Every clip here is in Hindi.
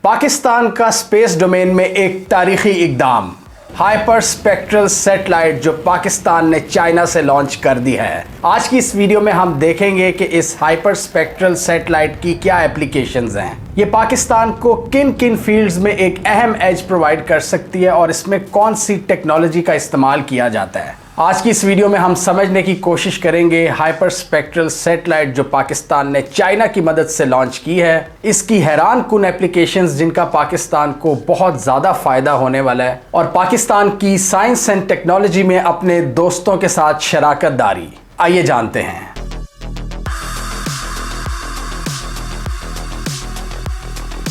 पाकिस्तान का स्पेस डोमेन में एक तारीखी इकदाम, हाइपर स्पेक्ट्रल सैटेलाइट जो पाकिस्तान ने चाइना से लॉन्च कर दी है। आज की इस वीडियो में हम देखेंगे कि इस हाइपर स्पेक्ट्रल सैटेलाइट की क्या एप्लीकेशंस हैं, ये पाकिस्तान को किन किन फील्ड्स में एक अहम एज प्रोवाइड कर सकती है और इसमें कौन सी टेक्नोलॉजी का इस्तेमाल किया जाता है। आज की इस वीडियो में हम समझने की कोशिश करेंगे हाइपर स्पेक्ट्रल सैटेलाइट जो पाकिस्तान ने चाइना की मदद से लॉन्च की है, इसकी हैरान कुन एप्लीकेशंस जिनका पाकिस्तान को बहुत ज़्यादा फ़ायदा होने वाला है, और पाकिस्तान की साइंस एंड टेक्नोलॉजी में अपने दोस्तों के साथ शराकत दारी। आइए जानते हैं।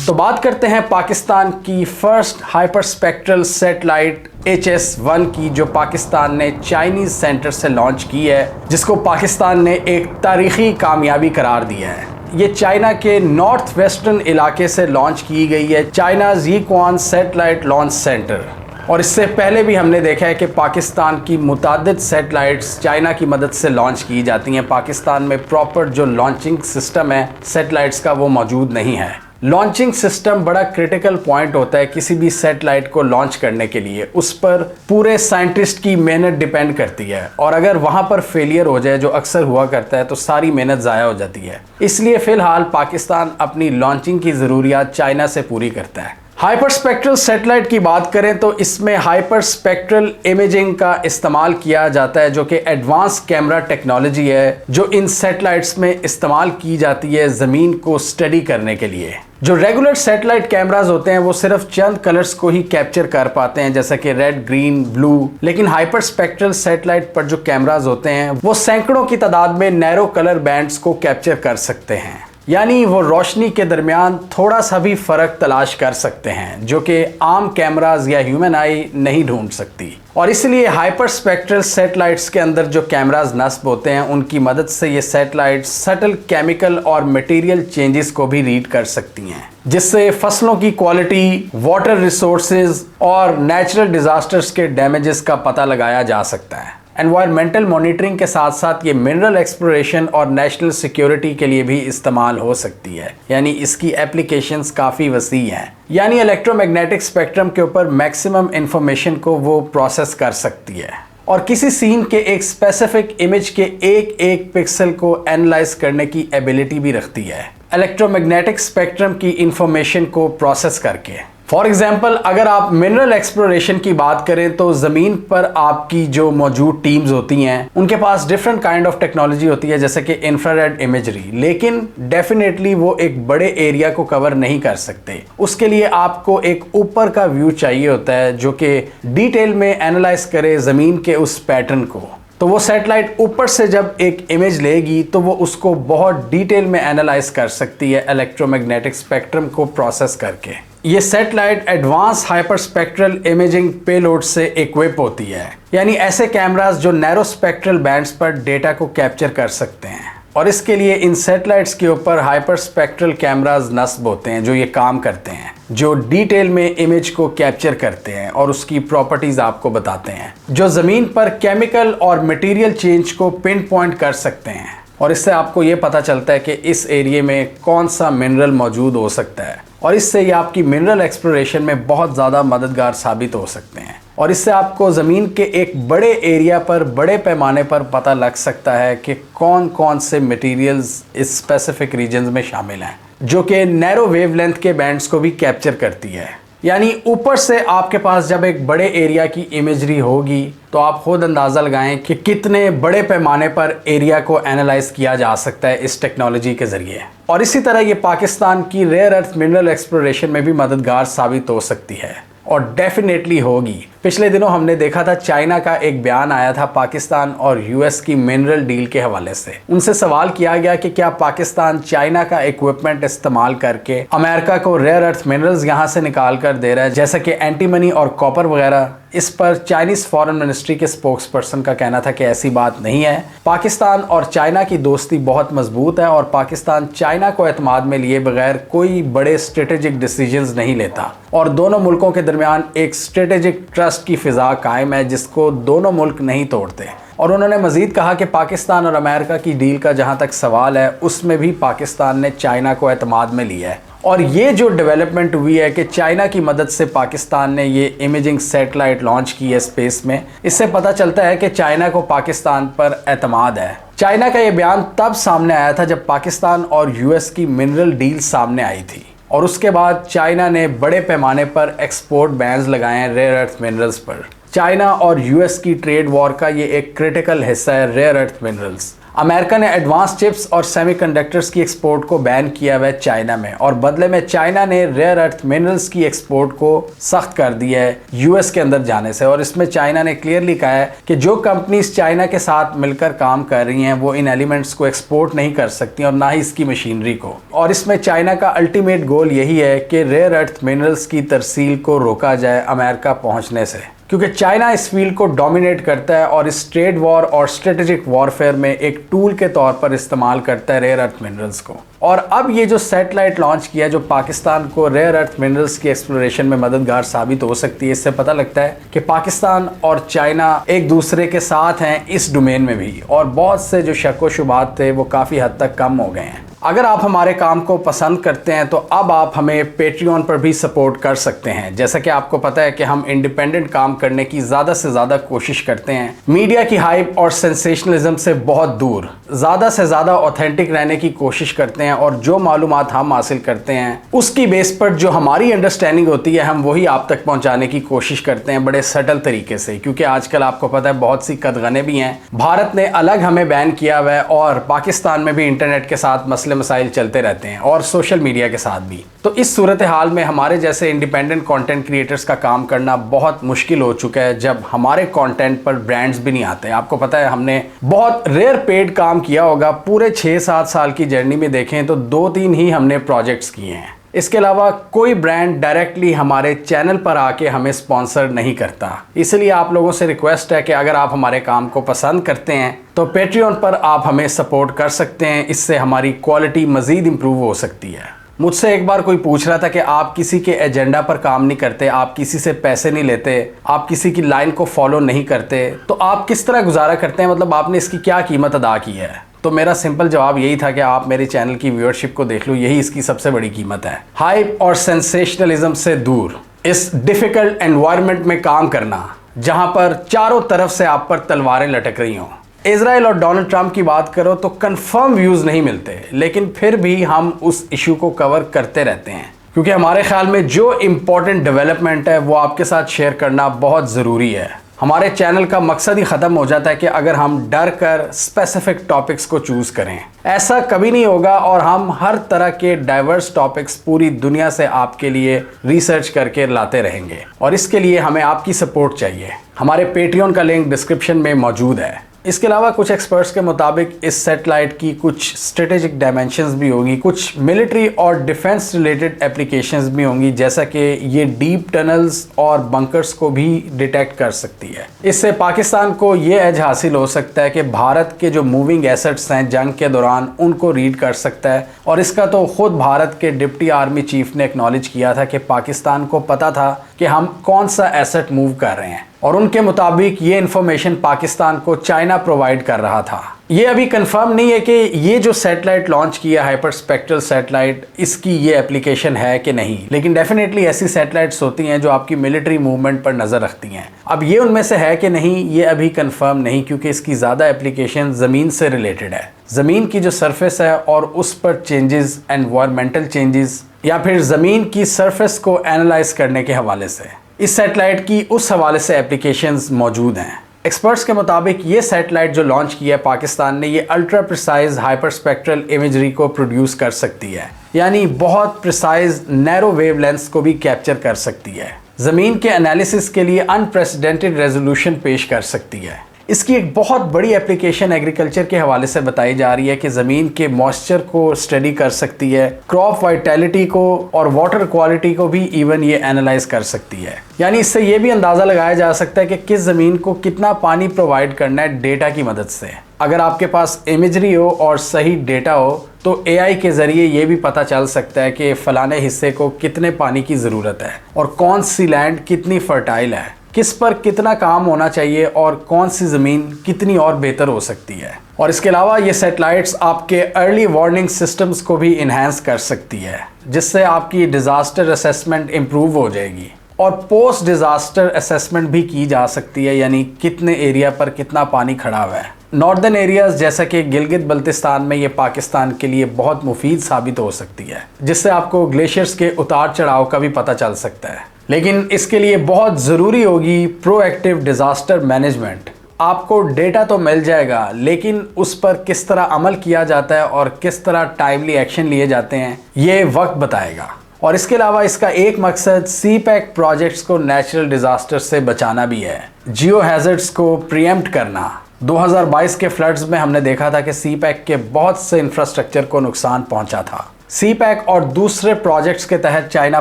तो बात करते हैं पाकिस्तान की first hyper spectral satellite HS-1 की, जो पाकिस्तान ने चाइनीज सेंटर से लॉन्च की है, जिसको पाकिस्तान ने एक तारीखी कामयाबी करार दिया है। ये चाइना के नॉर्थ वेस्टर्न इलाके से लॉन्च की गई है, चाइनाज यीक्वान सैटेलाइट लॉन्च सेंटर। और इससे पहले भी हमने देखा है कि पाकिस्तान की मुतादिद सैटेलाइट्स चाइना की मदद से लॉन्च की जाती हैं। पाकिस्तान में प्रॉपर जो लॉन्चिंग सिस्टम है सैटेलाइट्स का, वो मौजूद नहीं है। लॉन्चिंग सिस्टम बड़ा क्रिटिकल पॉइंट होता है किसी भी सैटेलाइट को लॉन्च करने के लिए। उस पर पूरे साइंटिस्ट की मेहनत डिपेंड करती है, और अगर वहां पर फेलियर हो जाए, जो अक्सर हुआ करता है, तो सारी मेहनत ज़ाया हो जाती है। इसलिए फ़िलहाल पाकिस्तान अपनी लॉन्चिंग की ज़रूरियात चाइना से पूरी करता है। हाइपर स्पेक्ट्रल सैटेलाइट की बात करें तो इसमें हाइपर स्पेक्ट्रल इमेजिंग का इस्तेमाल किया जाता है, जो कि एडवांस कैमरा टेक्नोलॉजी है जो इन सैटेलाइट्स में इस्तेमाल की जाती है ज़मीन को स्टडी करने के लिए। जो रेगुलर सैटेलाइट कैमरास होते हैं वो सिर्फ चंद कलर्स को ही कैप्चर कर पाते हैं, जैसा कि रेड, ग्रीन, ब्लू, लेकिन हाइपर स्पेक्ट्रल सैटेलाइट पर जो कैमरास होते हैं वो सैकड़ों की तादाद में नैरो कलर बैंड्स को कैप्चर कर सकते हैं, यानी वो रोशनी के दरमियान थोड़ा सा भी फर्क तलाश कर सकते हैं, जो कि आम कैमरास या ह्यूमन आई नहीं ढूंढ सकती। और इसलिए हाइपर स्पेक्ट्रल सैटेलाइट्स के अंदर जो कैमरास नस्ब होते हैं, उनकी मदद से ये सैटेलाइट सटल केमिकल और मटेरियल चेंजेस को भी रीड कर सकती हैं, जिससे फसलों की क्वालिटी, वाटर रिसोर्सेज और नेचुरल डिजास्टर्स के डैमेजेस का पता लगाया जा सकता है। एनवायरमेंटल मॉनिटरिंग के साथ साथ ये मिनरल एक्सप्लोरेशन और नेशनल सिक्योरिटी के लिए भी इस्तेमाल हो सकती है, यानी इसकी एप्लीकेशंस काफ़ी वसी हैं। यानी इलेक्ट्रोमैग्नेटिक स्पेक्ट्रम के ऊपर मैक्सिमम इंफॉर्मेशन को वो प्रोसेस कर सकती है, और किसी सीन के एक स्पेसिफिक इमेज के एक एक पिक्सल को एनालाइज करने की एबिलिटी भी रखती है इलेक्ट्रोमैग्नेटिक स्पेक्ट्रम की इंफॉर्मेशन को प्रोसेस करके। फॉर एग्जाम्पल, अगर आप मिनरल एक्सप्लोरेशन की बात करें तो ज़मीन पर आपकी जो मौजूद टीम्स होती हैं उनके पास डिफरेंट काइंड ऑफ टेक्नोलॉजी होती है, जैसे कि इंफ्रारेड इमेजरी, लेकिन डेफिनेटली वो एक बड़े एरिया को कवर नहीं कर सकते। उसके लिए आपको एक ऊपर का व्यू चाहिए होता है जो कि डिटेल में एनालाइज करे ज़मीन के उस पैटर्न को। तो वो सैटेलाइट ऊपर से जब एक इमेज लेगी तो वो उसको बहुत डिटेल में एनालाइज कर सकती है इलेक्ट्रोमैग्नेटिक स्पेक्ट्रम को प्रोसेस करके। ये satellite advance hyper spectral imaging payload से इक्विप होती है, यानी ऐसे कैमरास जो नैरो स्पेक्ट्रल बैंड्स पर डेटा को कैप्चर कर सकते हैं। और इसके लिए इन सैटेलाइट्स के ऊपर हाइपर स्पेक्ट्रल कैमरास नस्ब होते हैं जो ये काम करते हैं, जो डिटेल में इमेज को कैप्चर करते हैं और उसकी प्रॉपर्टीज आपको बताते हैं, जो ज़मीन पर केमिकल और मटेरियल चेंज को पिन पॉइंट कर सकते हैं। और इससे आपको ये पता चलता है कि इस एरिया में कौन सा मिनरल मौजूद हो सकता है, और इससे ये आपकी मिनरल एक्सप्लोरेशन में बहुत ज़्यादा मददगार साबित हो सकते हैं। और इससे आपको ज़मीन के एक बड़े एरिया पर, बड़े पैमाने पर पता लग सकता है कि कौन कौन से मटेरियल्स इस स्पेसिफिक रीजन्स में शामिल हैं, जो कि नैरो वेवलेंथ के बैंड्स को भी कैप्चर करती है। यानी ऊपर से आपके पास जब एक बड़े एरिया की इमेजरी होगी तो आप खुद अंदाज़ा लगाएं कि कितने बड़े पैमाने पर एरिया को एनालाइज किया जा सकता है इस टेक्नोलॉजी के ज़रिए। और इसी तरह ये पाकिस्तान की रेयर अर्थ मिनरल एक्सप्लोरेशन में भी मददगार साबित हो सकती है, और डेफिनेटली होगी। पिछले दिनों हमने देखा था चाइना का एक बयान आया था पाकिस्तान और US की मिनरल डील के हवाले से। उनसे सवाल किया गया कि क्या पाकिस्तान चाइना का इक्विपमेंट इस्तेमाल करके अमेरिका को रेयर अर्थ मिनरल्स यहाँ से निकाल कर दे रहा है, जैसे कि एंटीमनी और कॉपर वगैरह। इस पर चाइनीज फॉरेन मिनिस्ट्री के स्पोक्स पर्सन का कहना था कि ऐसी बात नहीं है। पाकिस्तान और चाइना की दोस्ती बहुत मजबूत है, और पाकिस्तान चाइना को एतमाद में लिए बगैर कोई बड़े स्ट्रेटेजिक डिसीजंस नहीं लेता, और दोनों मुल्कों के दरमियान एक स्ट्रेटेजिक ट्रस्ट की फिजा कायम है जिसको दोनों मुल्क नहीं तोड़ते। और उन्होंने मजीद कहा कि पाकिस्तान और अमेरिका की डील का जहां तक सवाल है, उसमें भी पाकिस्तान ने चाइना को एतमाद में लिया है और ये जो डेवलपमेंट हुई है कि चाइना की मदद से पाकिस्तान ने ये इमेजिंग सैटेलाइट लॉन्च की है स्पेस में, इससे पता चलता है कि चाइना को पाकिस्तान पर एतमाद है। चाइना का ये बयान तब सामने आया था जब पाकिस्तान और यूएस की मिनरल डील सामने आई थी, और उसके बाद चाइना ने बड़े पैमाने पर एक्सपोर्ट बैन्स लगाए हैं रेयर अर्थ मिनरल्स पर। चाइना और यूएस की ट्रेड वॉर का ये एक क्रिटिकल हिस्सा है रेयर अर्थ मिनरल्स। अमेरिका ने एडवांस चिप्स और सेमीकंडक्टर्स की एक्सपोर्ट को बैन किया हुआ है चाइना में, और बदले में चाइना ने रेयर अर्थ मिनरल्स की एक्सपोर्ट को सख्त कर दिया है यूएस के अंदर जाने से। और इसमें चाइना ने क्लियरली कहा है कि जो कंपनीज चाइना के साथ मिलकर काम कर रही हैं वो इन एलिमेंट्स को एक्सपोर्ट नहीं कर सकती और ना ही इसकी मशीनरी को। और इसमें चाइना का अल्टीमेट गोल यही है कि रेयर अर्थ मिनरल्स की तरसील को रोका जाए अमेरिका पहुंचने से, क्योंकि चाइना इस फील्ड को डोमिनेट करता है और इस ट्रेड वॉर और स्ट्रेटेजिक वॉरफेयर में एक टूल के तौर पर इस्तेमाल करता है रेयर अर्थ मिनरल्स को। और अब ये जो सैटेलाइट लॉन्च किया जो पाकिस्तान को रेयर अर्थ मिनरल्स की एक्सप्लोरेशन में मददगार साबित हो सकती है, इससे पता लगता है कि पाकिस्तान और चाइना एक दूसरे के साथ हैं इस डोमेन में भी, और बहुत से जो शक व शुबात थे वो काफ़ी हद तक कम हो गए हैं। अगर आप हमारे काम को पसंद करते हैं तो अब आप हमें पेट्रियन पर भी सपोर्ट कर सकते हैं। जैसा कि आपको पता है कि हम इंडिपेंडेंट काम करने की ज़्यादा से ज़्यादा कोशिश करते हैं, मीडिया की हाइप और सेंसेशनलिज्म से बहुत दूर ज़्यादा से ज़्यादा ऑथेंटिक रहने की कोशिश करते हैं, और जो मालूमात हम हासिल करते हैं उसकी बेस पर जो हमारी अंडरस्टैंडिंग होती है हम वही आप तक पहुँचाने की कोशिश करते हैं बड़े सटल तरीके से। क्योंकि आजकल आपको पता है बहुत सी कदगने भी हैं, भारत ने अलग हमें बैन किया हुआ है और पाकिस्तान में भी इंटरनेट के साथ मसाइल चलते रहते हैं और सोशल मीडिया के साथ भी। तो इस सूरत हाल में हमारे जैसे इंडिपेंडेंट कंटेंट क्रिएटर्स का काम करना बहुत मुश्किल हो चुका है जब हमारे कंटेंट पर ब्रांड्स भी नहीं आते। आपको पता है हमने बहुत रेयर पेड काम किया होगा, पूरे 6-7 साल की जर्नी में देखें तो 2-3 ही हमने प्रोजेक्ट्स किए हैं। इसके अलावा कोई ब्रांड डायरेक्टली हमारे चैनल पर आके हमें स्पॉन्सर नहीं करता। इसलिए आप लोगों से रिक्वेस्ट है कि अगर आप हमारे काम को पसंद करते हैं तो पेट्रियन पर आप हमें सपोर्ट कर सकते हैं, इससे हमारी क्वालिटी मज़ीद इम्प्रूव हो सकती है। मुझसे एक बार कोई पूछ रहा था कि आप किसी के एजेंडा पर काम नहीं करते, आप किसी से पैसे नहीं लेते, आप किसी की लाइन को फॉलो नहीं करते, तो आप किस तरह गुजारा करते हैं, मतलब आपने इसकी क्या कीमत अदा की है? तो मेरा सिंपल जवाब यही था कि आप मेरे चैनल की व्यूअरशिप को देख लो, यही इसकी सबसे बड़ी कीमत है। हाइप और सेंसेशनलिज्म से दूर इस डिफ़िकल्ट एनवायरनमेंट में काम करना जहां पर चारों तरफ से आप पर तलवारें लटक रही हों। इजराइल और डोनाल्ड ट्रंप की बात करो तो कंफर्म व्यूज़ नहीं मिलते, लेकिन फिर भी हम उस इशू को कवर करते रहते हैं क्योंकि हमारे ख्याल में जो इम्पोर्टेंट डेवलपमेंट है वो आपके साथ शेयर करना बहुत ज़रूरी है। हमारे चैनल का मकसद ही ख़त्म हो जाता है कि अगर हम डर कर स्पेसिफिक टॉपिक्स को चूज़ करें, ऐसा कभी नहीं होगा, और हम हर तरह के डाइवर्स टॉपिक्स पूरी दुनिया से आपके लिए रिसर्च करके लाते रहेंगे, और इसके लिए हमें आपकी सपोर्ट चाहिए। हमारे पेट्रियन का लिंक डिस्क्रिप्शन में मौजूद है। इसके अलावा कुछ एक्सपर्ट्स के मुताबिक इस सैटेलाइट की कुछ स्ट्रेटेजिक डायमेंशंस भी होंगी, कुछ मिलिट्री और डिफेंस रिलेटेड एप्लीकेशंस भी होंगी, जैसा कि ये डीप टनल्स और बंकर्स को भी डिटेक्ट कर सकती है। इससे पाकिस्तान को ये एज हासिल हो सकता है कि भारत के जो मूविंग एसेट्स हैं जंग के दौरान उनको रीड कर सकता है, और इसका तो खुद भारत के डिप्टी आर्मी चीफ ने एक्नॉलेज किया था कि पाकिस्तान को पता था कि हम कौन सा एसेट मूव कर रहे हैं, और उनके मुताबिक ये इन्फॉर्मेशन पाकिस्तान को चाइना प्रोवाइड कर रहा था। ये अभी कंफर्म नहीं है कि ये जो सैटेलाइट लॉन्च किया हाइपर स्पेक्ट्रल सैटेलाइट, इसकी ये एप्लीकेशन है कि नहीं, लेकिन डेफिनेटली ऐसी सैटेलाइट्स होती हैं जो आपकी मिलिट्री मूवमेंट पर नज़र रखती हैं। अब ये उनमें से है कि नहीं, ये अभी कंफर्म नहीं, क्योंकि इसकी ज़्यादा एप्लीकेशन ज़मीन से रिलेटेड है। ज़मीन की जो सरफेस है और उस पर चेंजेस, एनवायरमेंटल चेंजेस, या फिर ज़मीन की सरफेस को एनालाइज करने के हवाले से इस सैटेलाइट की उस हवाले से एप्लीकेशंस मौजूद हैं। एक्सपर्ट्स के मुताबिक ये सैटेलाइट जो लॉन्च किया है पाकिस्तान ने, ये ultra precise hyper spectral imagery को प्रोड्यूस कर सकती है, यानी बहुत प्रिसाइज नैरो वेवलेंथ्स को भी कैप्चर कर सकती है। ज़मीन के एनालिसिस के लिए अनप्रेसिडेंटेड रेजोल्यूशन पेश कर सकती है। इसकी एक बहुत बड़ी एप्लीकेशन एग्रीकल्चर के हवाले से बताई जा रही है कि ज़मीन के मॉइस्चर को स्टडी कर सकती है, क्रॉप वाइटैलिटी को और वाटर क्वालिटी को भी इवन ये एनालाइज कर सकती है। यानी इससे ये भी अंदाज़ा लगाया जा सकता है कि किस ज़मीन को कितना पानी प्रोवाइड करना है डेटा की मदद से। अगर आपके पास इमेजरी हो और सही डेटा हो तो एआई के ज़रिए ये भी पता चल सकता है कि फ़लाने हिस्से को कितने पानी की ज़रूरत है और कौन सी लैंड कितनी फर्टाइल है। किस पर कितना काम होना चाहिए और कौन सी ज़मीन कितनी और बेहतर हो सकती है। और इसके अलावा ये सैटेलाइट्स आपके अर्ली वार्निंग सिस्टम्स को भी इन्हांस कर सकती है, जिससे आपकी डिज़ास्टर असेसमेंट इम्प्रूव हो जाएगी और पोस्ट डिज़ास्टर असेसमेंट भी की जा सकती है, यानी कितने एरिया पर कितना पानी खड़ा हुआ है। नॉर्दर्न एरियाज़ जैसा कि गिलगित बल्तिस्तान में ये पाकिस्तान के लिए बहुत मुफीद साबित हो सकती है, जिससे आपको ग्लेशियर्स के उतार चढ़ाव का भी पता चल सकता है। लेकिन इसके लिए बहुत ज़रूरी होगी प्रोएक्टिव डिज़ास्टर मैनेजमेंट। आपको डेटा तो मिल जाएगा, लेकिन उस पर किस तरह अमल किया जाता है और किस तरह टाइमली एक्शन लिए जाते हैं ये वक्त बताएगा। और इसके अलावा इसका एक मकसद CPEC प्रोजेक्ट्स को नेचुरल डिज़ास्टर से बचाना भी है, जियो हैज़र्ड्स को प्रीएम्प्ट करना। 2022 के फ्लड्स में हमने देखा था कि CPEC के बहुत से इंफ्रास्ट्रक्चर को नुकसान पहुंचा था। CPEC और दूसरे प्रोजेक्ट्स के तहत चाइना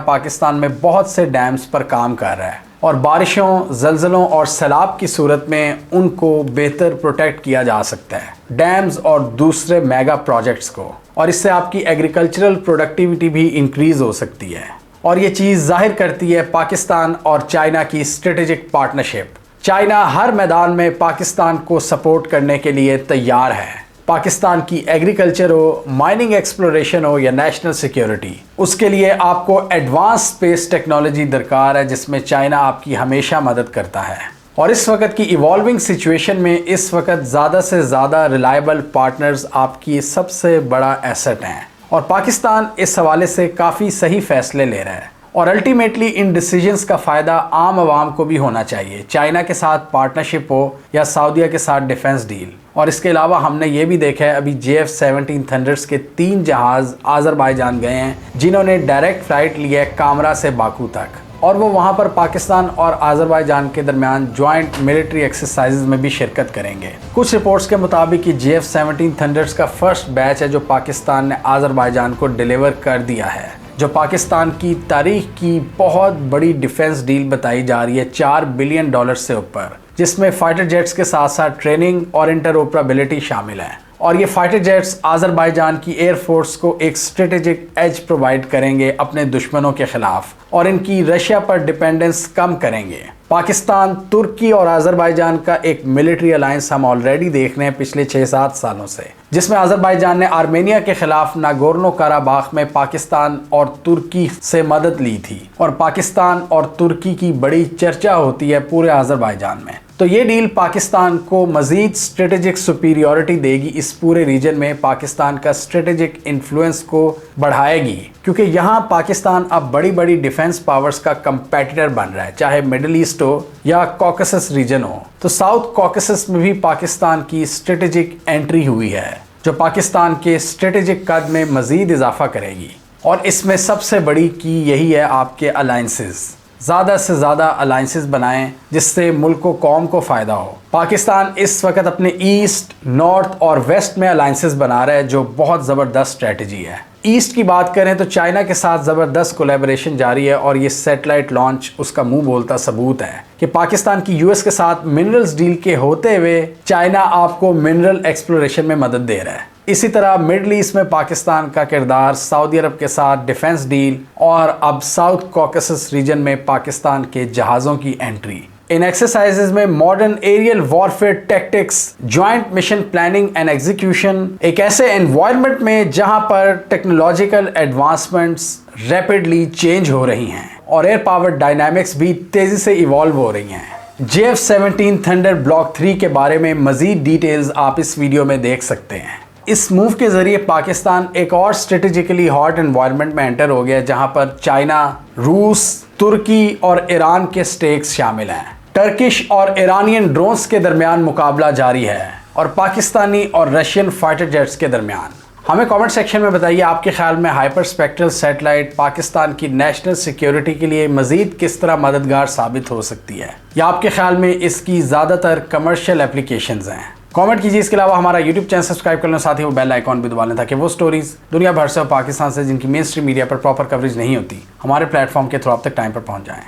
पाकिस्तान में बहुत से डैम्स पर काम कर रहा है और बारिशों, ज़लज़लों और सैलाब की सूरत में उनको बेहतर प्रोटेक्ट किया जा सकता है, डैम्स और दूसरे मेगा प्रोजेक्ट्स को। और इससे आपकी एग्रीकल्चरल प्रोडक्टिविटी भी इंक्रीज़ हो सकती है। और ये चीज़ जाहिर करती है पाकिस्तान और चाइना की स्ट्रेटेजिक पार्टनरशिप। चाइना हर मैदान में पाकिस्तान को सपोर्ट करने के लिए तैयार है। पाकिस्तान की एग्रीकल्चर हो, माइनिंग एक्सप्लोरेशन हो या नेशनल सिक्योरिटी, उसके लिए आपको एडवांस स्पेस टेक्नोलॉजी दरकार है, जिसमें चाइना आपकी हमेशा मदद करता है। और इस वक्त की इवॉल्विंग सिचुएशन में इस वक्त ज़्यादा से ज़्यादा रिलायबल पार्टनर्स आपकी सबसे बड़ा एसेट हैं और पाकिस्तान इस हवाले से काफ़ी सही फैसले ले रहा है। और अल्टीमेटली इन डिसीजंस का फ़ायदा आम आवाम को भी होना चाहिए, चाइना के साथ पार्टनरशिप हो या सऊदीया के साथ डिफेंस डील। और इसके अलावा हमने ये भी देखा है अभी JF-17 थंडर्स के 3 जहाज़ आज़रबाईजान गए हैं, जिन्होंने डायरेक्ट फ़्लाइट लिया है कामरा से बाकू तक, और वो वहाँ पर पाकिस्तान और आज़रबाईजान के दरमियान जॉइंट मिलिट्री एक्सरसाइजेज में भी शिरकत करेंगे। कुछ रिपोर्ट्स के मुताबिक कि JF-17 थंडर्स का फर्स्ट बैच है जो पाकिस्तान ने आज़रबाईजान को डिलीवर कर दिया है, जो पाकिस्तान की तारीख की बहुत बड़ी डिफेंस डील बताई जा रही है, $4 बिलियन से ऊपर, जिसमें फाइटर जेट्स के साथ साथ ट्रेनिंग और इंटरऑपरेबिलिटी शामिल है। और ये फाइटर जेट्स आज़रबाईजान की एयरफोर्स को एक स्ट्रेटेजिक एज प्रोवाइड करेंगे अपने दुश्मनों के खिलाफ, और इनकी रशिया पर डिपेंडेंस कम करेंगे। पाकिस्तान, तुर्की और आज़रबाईजान का एक मिलिट्री अलायंस हम ऑलरेडी देख रहे हैं पिछले 6-7 सालों से, जिसमें आज़रबाईजान ने आर्मेनिया के खिलाफ नागोर्नो काराबाख में पाकिस्तान और तुर्की से मदद ली थी, और पाकिस्तान और तुर्की की बड़ी चर्चा होती है पूरे आज़रबाईजान में। तो ये डील पाकिस्तान को मज़ीद स्ट्रेटेजिक सुपीरियॉरिटी देगी इस पूरे रीजन में, पाकिस्तान का स्ट्रेटेजिक इन्फ्लुएंस को बढ़ाएगी, क्योंकि यहाँ पाकिस्तान अब बड़ी बड़ी डिफेंस पावर्स का कंपेटिटर बन रहा है, चाहे मिडिल ईस्ट हो या कॉकेसस रीजन हो। तो साउथ कॉकेसस में भी पाकिस्तान की स्ट्रेटेजिक एंट्री हुई है, जो पाकिस्तान के स्ट्रेटेजिक कद में मज़ीद इजाफा करेगी। और इसमें सबसे बड़ी की यही है आपके अलायंसेस। ज़्यादा से ज़्यादा अलायंसेस बनाएं जिससे मुल्क को कौम को फ़ायदा हो। पाकिस्तान इस वक्त अपने ईस्ट, नॉर्थ और वेस्ट में अलायंसेस बना रहा है, जो बहुत ज़बरदस्त स्ट्रेटजी है। ईस्ट की बात करें तो चाइना के साथ ज़बरदस्त कोलैबोरेशन जारी है, और ये सैटेलाइट लॉन्च उसका मुंह बोलता सबूत है कि पाकिस्तान की US के साथ मिनरल्स डील के होते हुए चाइना आपको मिनरल एक्सप्लोरेशन में मदद दे रहा है। इसी तरह मिडल ईस्ट में पाकिस्तान का किरदार, सऊदी अरब के साथ डिफेंस डील, और अब साउथ कॉकेसस रीजन में पाकिस्तान के जहाज़ों की एंट्री। इन एक्सरसाइजेज में modern aerial warfare tactics, joint mission planning and execution, एक ऐसे एनवायरनमेंट में जहां पर टेक्नोलॉजिकल एडवांसमेंट्स रैपिडली चेंज हो रही हैं और एयर पावर डायनामिक्स भी तेज़ी से इवॉल्व हो रही हैं। JF-17 थंडर ब्लॉक 3 के बारे में मज़ीद डिटेल्स आप इस वीडियो में देख सकते हैं। इस मूव के ज़रिए पाकिस्तान एक और स्ट्रेटेजिकली हॉट एनवायरनमेंट में एंटर हो गया, जहां पर चाइना, रूस, तुर्की और ईरान के स्टेक्स शामिल हैं। टर्किश और ईरानियन ड्रोन्स के दरमियान मुकाबला जारी है, और पाकिस्तानी और रशियन फाइटर जेट्स के दरमियान। हमें कमेंट सेक्शन में बताइए आपके ख्याल में हाइपर स्पेक्ट्रल सैटेलाइट पाकिस्तान की नेशनल सिक्योरिटी के लिए मज़ीद किस तरह मददगार साबित हो सकती है, या आपके ख्याल में इसकी ज़्यादातर कमर्शियल एप्लीकेशंस हैं। कमेंट कीजिए। इसके अलावा हमारा यूट्यूब चैनल सब्सक्राइब कर लें, साथ ही वो बेल आइकॉन भी दबा लें, ताकि वो स्टोरीज दुनिया भर से और पाकिस्तान से जिनकी मेन स्ट्रीम मीडिया पर प्रॉपर कवरेज नहीं होती, हमारे प्लेटफॉर्म के थ्रू आप तक टाइम पर पहुंच जाएं।